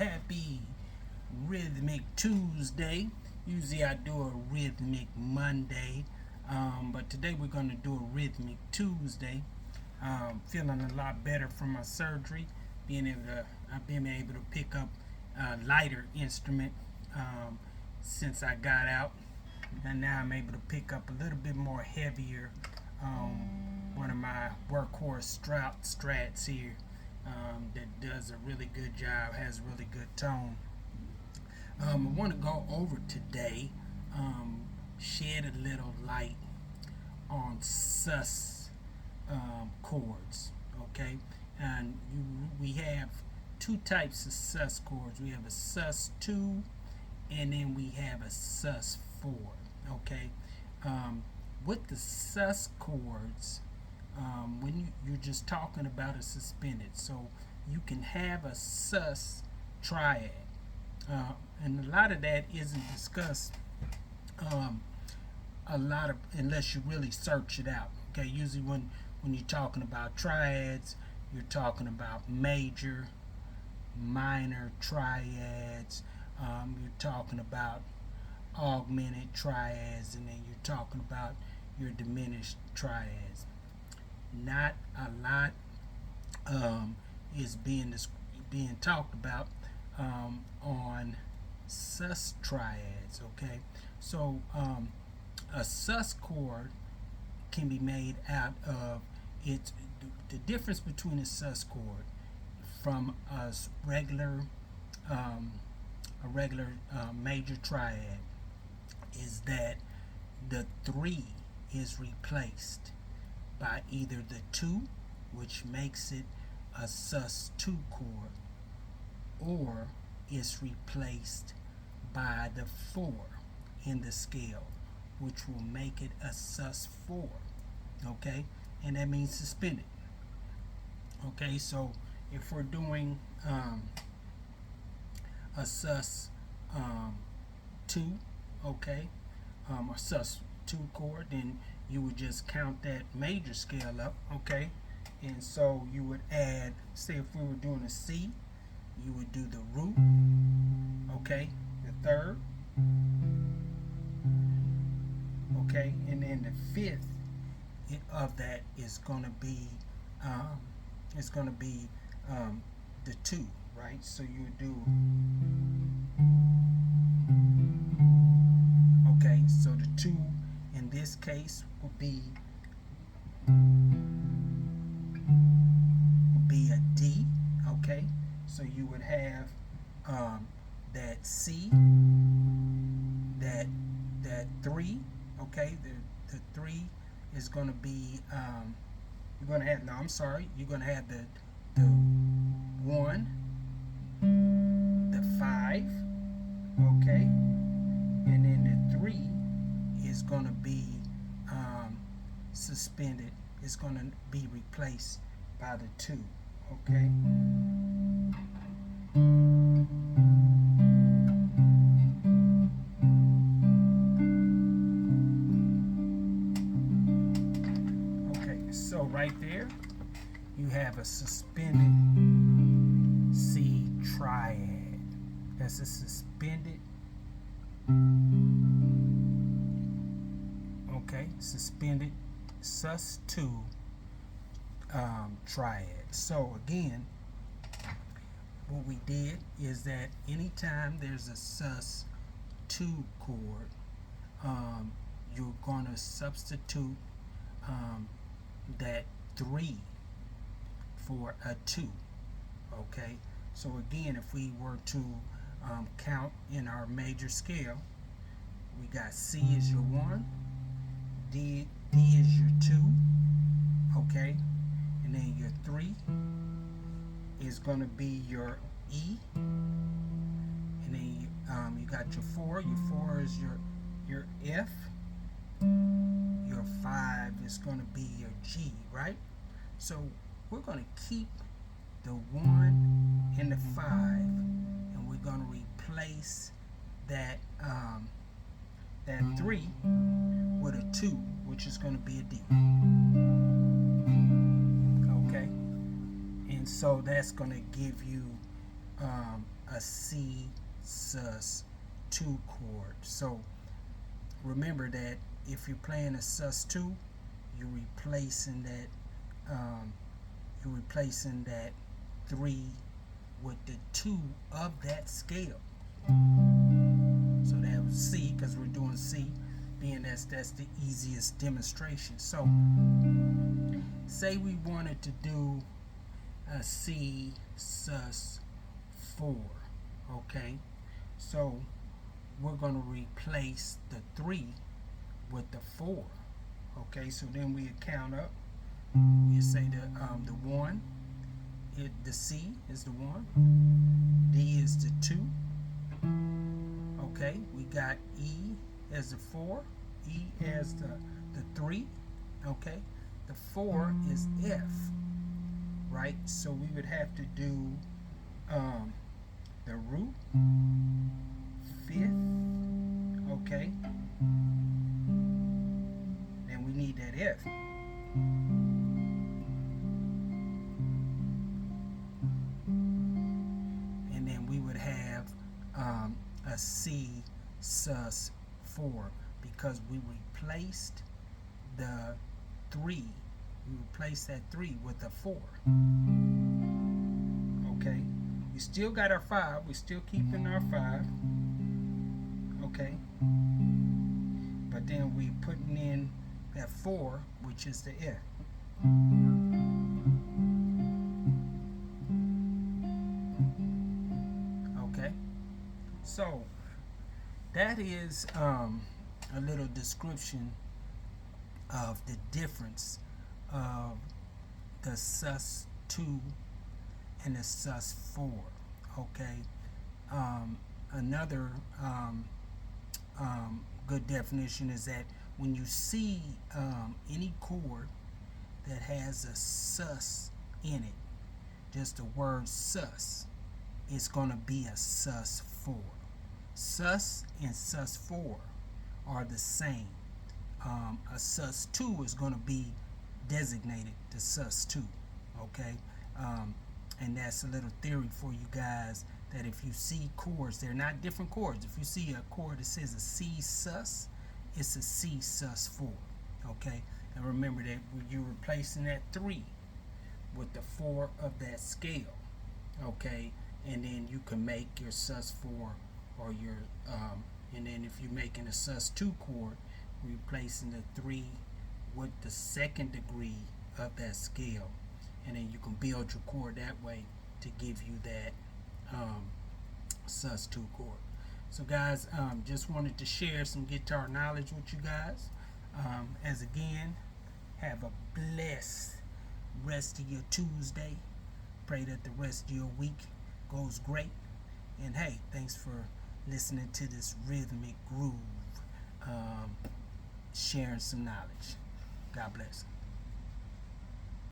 happy Rhythmic Tuesday. Usually I do a Rhythmic Monday, but today we're going to do a Rhythmic Tuesday. Feeling a lot better from my surgery, I've been able to pick up a lighter instrument since I got out, and now I'm able to pick up a little bit more heavier. One of my workhorse strats here that does a really good job, has really good tone. I want to go over today, shed a little light on sus chords, okay? And we have two types of sus chords. We have a sus 2 and then we have a sus 4, okay? With the sus chords, when you're just talking about a suspended, so you can have a sus triad, and a lot of that isn't discussed unless you really search it out. Okay, usually when you're talking about triads, you're talking about major, minor triads. You're talking about augmented triads, and then you're talking about your diminished triads. Not a lot is being talked about on sus triads. Okay, so a sus chord can be made out of the difference between a sus chord from a regular major triad is that the 3 is replaced by either the 2, which makes it a sus 2 chord, or is replaced by the 4 in the scale, which will make it a sus 4. Okay, and that means suspended. Okay, so if we're doing a sus 2, okay, a sus 2 chord, then you would just count that major scale up, okay, and so you would add, say if we were doing a C, you would do the root, okay, the 3rd, okay, and then the 5th of that is going to be the 2, right? So you would do, okay, so the 2 in this case would be a D, okay? So you would have that C, that 3, okay? The 3 is going to be you're going to have, no, I'm sorry, you're going to have the 1, the 5, okay, and then the 3 is going to be suspended. It's going to be replaced by the 2, okay. Okay, so right there you have a suspended C triad. That's a suspended, okay, suspended sus 2 triad. So again, what we did is that anytime there's a sus 2 chord, you're going to substitute that 3 for a 2, okay. So again, if we were to count in our major scale, we got C is your 1, D is your 2, okay, and then your 3 is going to be your E, and then you got your 4. Your 4 is your F. Your 5 is going to be your G, right? So we're going to keep the 1 and the 5, and we're going to replace that 3 with a 2, which is going to be a D. Okay, and so that's going to give you a C sus2 chord. So remember that if you're playing a sus2, you're replacing that 3 with the 2 of that scale. So that was C, because we're doing C, being that's the easiest demonstration. So say we wanted to do a C sus4, okay? So we're going to replace the 3 with the 4, okay? So then we count up. We say the 1, the C is the 1, D is the 2, okay? We got E as the 4, E as the 3, okay? The 4 is F, right? So we would have to do the root, 5th, okay? Then we need that F. And then we would have a C sus4 because we replaced the 3. We replaced that 3 with a 4. Okay? We still got our 5. We're still keeping our 5. Okay? But then we putting in that 4, which is the F. Okay? So, that is a little description of the difference of the sus2 and the sus4. Okay, another good definition is that when you see any chord that has a sus in it, just the word sus, it's going to be a sus4. Sus and sus4 are the same. A sus2 is going to be designated to sus2, okay? And that's a little theory for you guys, that if you see chords, they're not different chords. If you see a chord that says a C sus, it's a C sus4, okay? And remember that you're replacing that 3 with the 4 of that scale, okay? And then you can make your sus4 or your, and then if you're making a sus2 chord, replacing the 3 with the 2nd degree of that scale, and then you can build your chord that way to give you that sus2 chord. So guys, just wanted to share some guitar knowledge with you guys. As again, have a blessed rest of your Tuesday. Pray that the rest of your week goes great. And hey, thanks for listening to this rhythmic groove, sharing some knowledge. God bless.